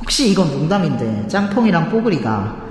혹시 이건 농담인데 짱퐁이랑 뽀글이가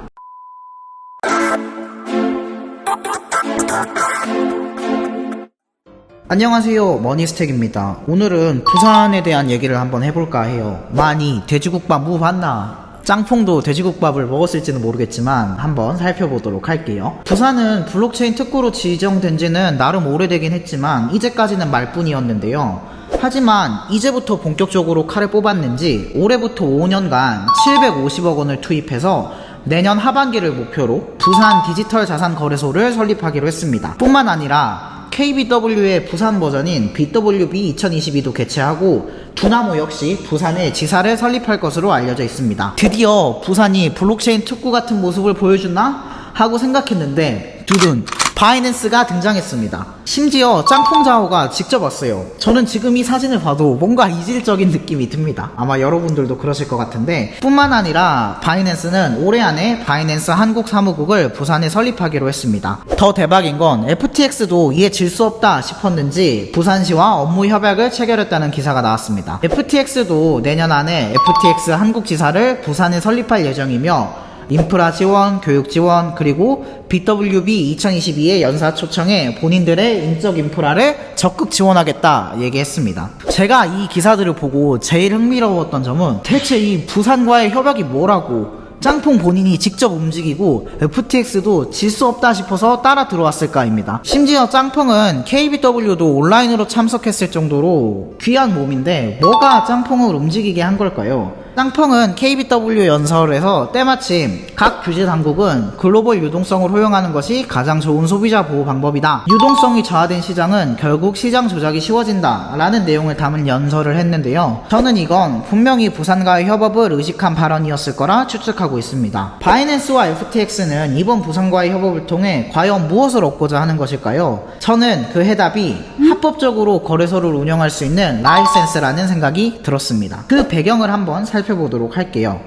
안녕하세요, 머니스택입니다. 오늘은 부산에 대한 얘기를 한번 해볼까 해요. 많이 돼지국밥 무 봤나? 짱퐁도 돼지국밥을 먹었을지는 모르겠지만 한번 살펴보도록 할게요. 부산은 블록체인 특구로 지정된 지는 나름 오래되긴 했지만 이제까지는 말뿐이었는데요. 하지만 이제부터 본격적으로 칼을 뽑았는지 올해부터 5년간 750억 원을 투입해서 내년 하반기를 목표로 부산 디지털 자산 거래소를 설립하기로 했습니다. 뿐만 아니라 KBW의 부산 버전인 BWB 2022도 개최하고 두나무 역시 부산에 지사를 설립할 것으로 알려져 있습니다. 드디어 부산이 블록체인 특구 같은 모습을 보여주나? 하고 생각했는데 두둔! 바이낸스가 등장했습니다. 심지어 짱퐁자오가 직접 왔어요. 저는 지금 이 사진을 봐도 뭔가 이질적인 느낌이 듭니다. 아마 여러분들도 그러실 것 같은데, 뿐만 아니라 바이낸스는 올해 안에 바이낸스 한국 사무국을 부산에 설립하기로 했습니다. 더 대박인 건 FTX도 이에 질 수 없다 싶었는지 부산시와 업무 협약을 체결했다는 기사가 나왔습니다. FTX도 내년 안에 FTX 한국 지사를 부산에 설립할 예정이며 인프라 지원, 교육 지원, 그리고 BWB 2022의 연사 초청에 본인들의 인적 인프라를 적극 지원하겠다 얘기했습니다. 제가 이 기사들을 보고 제일 흥미로웠던 점은 대체 이 부산과의 협약이 뭐라고 짱퐁 본인이 직접 움직이고 FTX도 질 수 없다 싶어서 따라 들어왔을까입니다. 심지어 짱퐁은 KBW도 온라인으로 참석했을 정도로 귀한 몸인데 뭐가 짱퐁을 움직이게 한 걸까요? 짱퐁은 KBW 연설에서 때마침 각 규제 당국은 글로벌 유동성을 허용하는 것이 가장 좋은 소비자 보호 방법이다. 유동성이 저하된 시장은 결국 시장 조작이 쉬워진다 라는 내용을 담은 연설을 했는데요. 저는 이건 분명히 부산과의 협업을 의식한 발언이었을 거라 추측하고 있습니다. 바이낸스와 FTX는 이번 부산과의 협업을 통해 과연 무엇을 얻고자 하는 것일까요? 저는 그 해답이 합법적으로 거래소를 운영할 수 있는 라이센스라는 생각이 들었습니다. 그 배경을 한번 살펴보도록 할게요.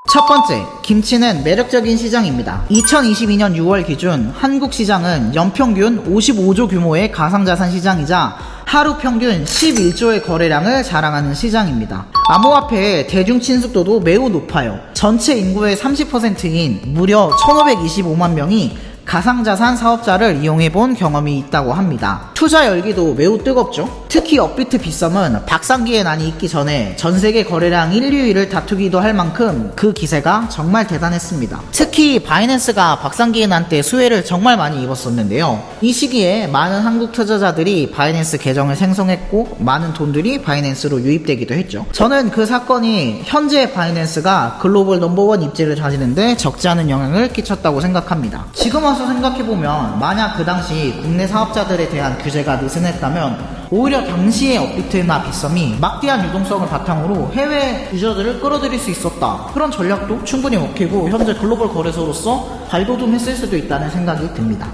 첫 번째, 김치는 매력적인 시장입니다. 2022년 6월 기준 한국 시장은 연평균 55조 규모의 가상자산 시장이자 하루 평균 11조의 거래량을 자랑하는 시장입니다. 암호화폐의 대중 친숙도도 매우 높아요. 전체 인구의 30%인 무려 1525만 명이 가상자산 사업자를 이용해본 경험이 있다고 합니다. 투자 열기도 매우 뜨겁죠. 특히 업비트 빗썸은 박상기의 난이 있기 전에 전세계 거래량 1, 2위를 다투기도 할 만큼 그 기세가 정말 대단했습니다. 특히 바이낸스가 박상기의 난 때 수혜를 정말 많이 입었었는데요. 이 시기에 많은 한국 투자자들이 바이낸스 계정을 생성했고 많은 돈들이 바이낸스로 유입되기도 했죠. 저는 그 사건이 현재 바이낸스가 글로벌 넘버원 입지를 다지는데 적지 않은 영향을 끼쳤다고 생각합니다. 지금 와서 생각해보면 만약 그 당시 국내 사업자들에 대한 규제가 느슨했다면 오히려 당시의 업비트나 빗썸이 막대한 유동성을 바탕으로 해외 유저들을 끌어들일 수 있었다. 그런 전략도 충분히 먹히고 현재 글로벌 거래소로서 발돋움했을 수도 있다는 생각이 듭니다.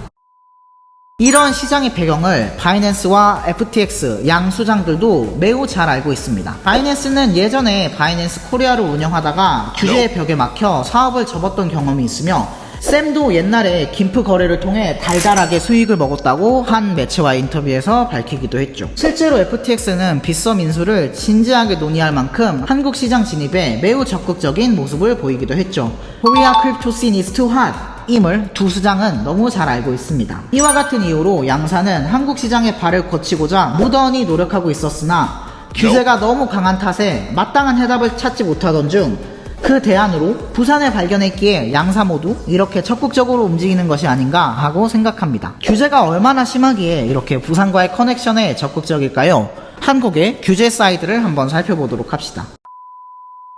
이런 시장의 배경을 바이낸스와 FTX 양 수장들도 매우 잘 알고 있습니다. 바이낸스는 예전에 바이낸스 코리아를 운영하다가 규제의 벽에 막혀 사업을 접었던 경험이 있으며 샘도 옛날에 김프 거래를 통해 달달하게 수익을 먹었다고 한 매체와의 인터뷰에서 밝히기도 했죠. 실제로 FTX는 빗썸 인수를 진지하게 논의할 만큼 한국 시장 진입에 매우 적극적인 모습을 보이기도 했죠. Korea crypto scene is too hot 임을 두 수장은 너무 잘 알고 있습니다. 이와 같은 이유로 양사는 한국 시장에 발을 거치고자 무던히 노력하고 있었으나 규제가 너무 강한 탓에 마땅한 해답을 찾지 못하던 중 그 대안으로 부산을 발견했기에 양사 모두 이렇게 적극적으로 움직이는 것이 아닌가 하고 생각합니다. 규제가 얼마나 심하기에 이렇게 부산과의 커넥션에 적극적일까요? 한국의 규제 사이드를 한번 살펴보도록 합시다.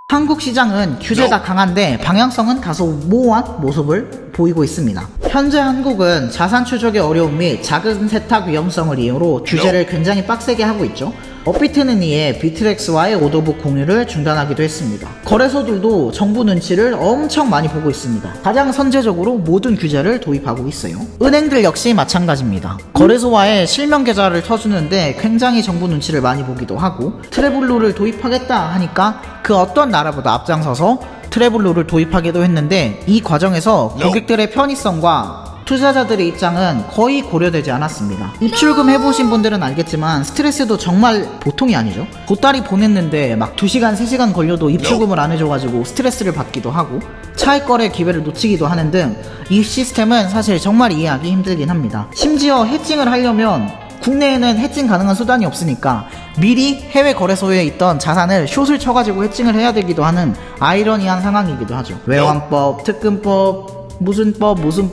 한국 시장은 규제가 강한데 방향성은 다소 모호한 모습을 보이고 있습니다. 현재 한국은 자산 추적의 어려움 및 작은 세탁 위험성을 이유로 규제를 굉장히 빡세게 하고 있죠. 업비트는 이에 비트렉스와의 오더북 공유를 중단하기도 했습니다. 거래소들도 정부 눈치를 엄청 많이 보고 있습니다. 가장 선제적으로 모든 규제를 도입하고 있어요. 은행들 역시 마찬가지입니다. 거래소와의 실명 계좌를 터주는데 굉장히 정부 눈치를 많이 보기도 하고 트래블로를 도입하겠다 하니까 그 어떤 나라보다 앞장서서 트래블로를 도입하기도 했는데 이 과정에서 고객들의 편의성과 투자자들의 입장은 거의 고려되지 않았습니다. 입출금 해보신 분들은 알겠지만 스트레스도 정말 보통이 아니죠. 보따리 보냈는데 막 2시간 3시간 걸려도 입출금을 안 해줘가지고 스트레스를 받기도 하고 차익 거래 기회를 놓치기도 하는 등 이 시스템은 사실 정말 이해하기 힘들긴 합니다. 심지어 해칭을 하려면 국내에는 해칭 가능한 수단이 없으니까 미리 해외 거래소에 있던 자산을 숏을 쳐가지고 해칭을 해야 되기도 하는 아이러니한 상황이기도 하죠. 외환법, 특근법, 무슨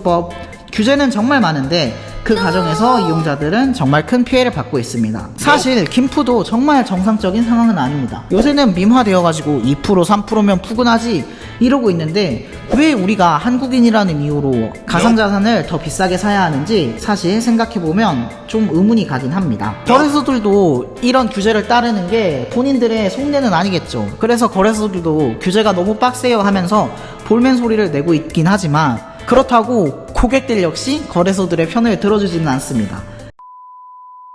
법 규제는 정말 많은데 그 과정에서 이용자들은 정말 큰 피해를 받고 있습니다. 사실 김푸도 정말 정상적인 상황은 아닙니다. 요새는 밈화되어가지고 2% 3%면 푸근하지 이러고 있는데 왜 우리가 한국인이라는 이유로 가상자산을 더 비싸게 사야 하는지 사실 생각해보면 좀 의문이 가긴 합니다. 거래소들도 이런 규제를 따르는 게 본인들의 속내는 아니겠죠. 그래서 거래소들도 규제가 너무 빡세요 하면서 볼멘 소리를 내고 있긴 하지만 그렇다고 고객들 역시 거래소들의 편을 들어주지는 않습니다.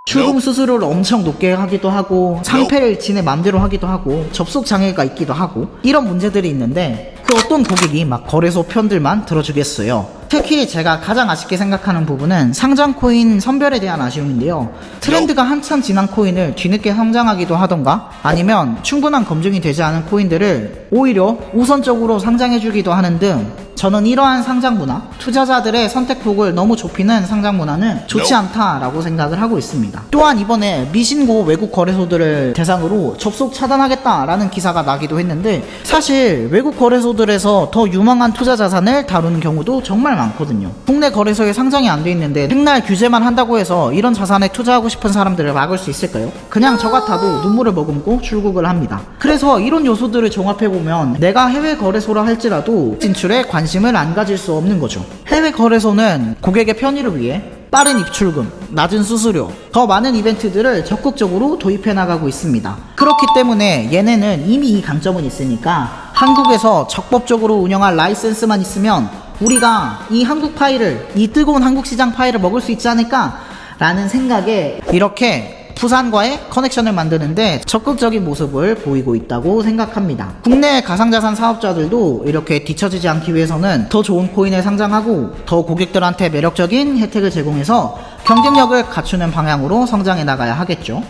출금 수수료를 엄청 높게 하기도 하고 상패를 지네 맘대로 하기도 하고 접속 장애가 있기도 하고 이런 문제들이 있는데 그 어떤 고객이 막 거래소 편들만 들어주겠어요. 특히 제가 가장 아쉽게 생각하는 부분은 상장 코인 선별에 대한 아쉬움인데요. 트렌드가 한참 지난 코인을 뒤늦게 상장하기도 하던가 아니면 충분한 검증이 되지 않은 코인들을 오히려 우선적으로 상장해주기도 하는 등 저는 이러한 상장 문화, 투자자들의 선택폭을 너무 좁히는 상장 문화는 좋지 않다라고 생각을 하고 있습니다. 또한 이번에 미신고 외국 거래소들을 대상으로 접속 차단하겠다라는 기사가 나기도 했는데 사실 외국 거래소들에서 더 유망한 투자 자산을 다루는 경우도 정말 많거든요. 국내 거래소에 상장이 안 돼 있는데 백날 규제만 한다고 해서 이런 자산에 투자하고 싶은 사람들을 막을 수 있을까요? 그냥 저 같아도 눈물을 머금고 출국을 합니다. 그래서 이런 요소들을 종합해보면 내가 해외 거래소라 할지라도 진출에 관심을 안 가질 수 없는 거죠. 해외 거래소는 고객의 편의를 위해 빠른 입출금, 낮은 수수료, 더 많은 이벤트들을 적극적으로 도입해 나가고 있습니다. 그렇기 때문에 얘네는 이미 이 강점은 있으니까 한국에서 적법적으로 운영할 라이센스만 있으면 우리가 이 한국 파이를, 이 뜨거운 한국 시장 파이를 먹을 수 있지 않을까 라는 생각에 이렇게 부산과의 커넥션을 만드는데 적극적인 모습을 보이고 있다고 생각합니다. 국내 가상자산 사업자들도 이렇게 뒤처지지 않기 위해서는 더 좋은 코인을 상장하고 더 고객들한테 매력적인 혜택을 제공해서 경쟁력을 갖추는 방향으로 성장해 나가야 하겠죠.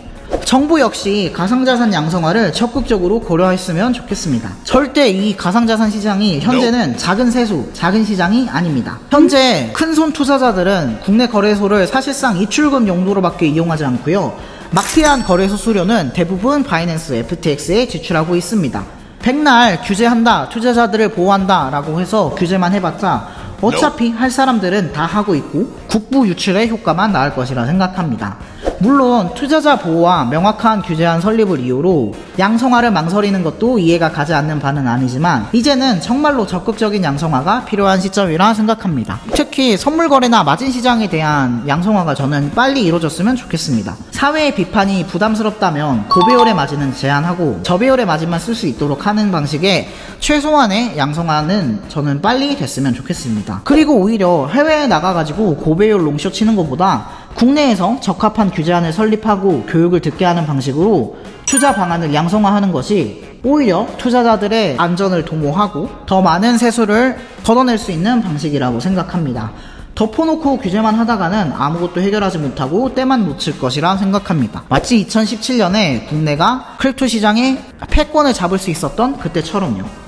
정부 역시 가상자산 양성화를 적극적으로 고려했으면 좋겠습니다. 절대 이 가상자산 시장이 현재는 작은 세수, 작은 시장이 아닙니다. 현재 큰손 투자자들은 국내 거래소를 사실상 입출금 용도로밖에 이용하지 않고요. 막대한 거래소 수수료는 대부분 바이낸스, FTX에 지출하고 있습니다. 백날 규제한다, 투자자들을 보호한다 라고 해서 규제만 해봤자 어차피 할 사람들은 다 하고 있고 국부 유출의 효과만 나을 것이라 생각합니다. 물론 투자자 보호와 명확한 규제안 설립을 이유로 양성화를 망설이는 것도 이해가 가지 않는 바는 아니지만 이제는 정말로 적극적인 양성화가 필요한 시점이라 생각합니다. 특히 선물거래나 마진시장에 대한 양성화가 저는 빨리 이루어졌으면 좋겠습니다. 사회의 비판이 부담스럽다면 고배열의 마진은 제한하고 저배열의 마진만 쓸 수 있도록 하는 방식의 최소한의 양성화는 저는 빨리 됐으면 좋겠습니다. 그리고 오히려 해외에 나가가지고 고배열 롱숏 치는 것보다 국내에서 적합한 규제안을 설립하고 교육을 듣게 하는 방식으로 투자 방안을 양성화하는 것이 오히려 투자자들의 안전을 도모하고 더 많은 세수를 걷어낼 수 있는 방식이라고 생각합니다. 덮어놓고 규제만 하다가는 아무것도 해결하지 못하고 때만 묻힐 것이라 생각합니다. 마치 2017년에 국내가 크립토 시장에 패권을 잡을 수 있었던 그때처럼요.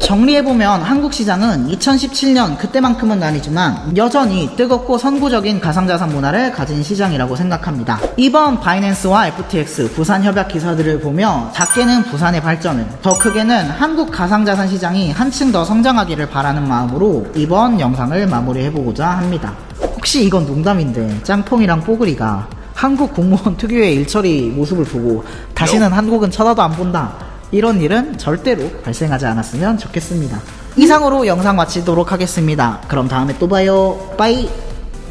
정리해보면 한국 시장은 2017년 그때만큼은 아니지만 여전히 뜨겁고 선구적인 가상자산 문화를 가진 시장이라고 생각합니다. 이번 바이낸스와 FTX 부산 협약 기사들을 보며 작게는 부산의 발전을, 더 크게는 한국 가상자산 시장이 한층 더 성장하기를 바라는 마음으로 이번 영상을 마무리해보고자 합니다. 혹시 이건 농담인데 짱퐁이랑 뽀글이가 한국 공무원 특유의 일처리 모습을 보고 다시는 한국은 쳐다도 안 본다, 이런 일은 절대로 발생하지 않았으면 좋겠습니다. 이상으로 영상 마치도록 하겠습니다. 그럼 다음에 또 봐요. 빠이.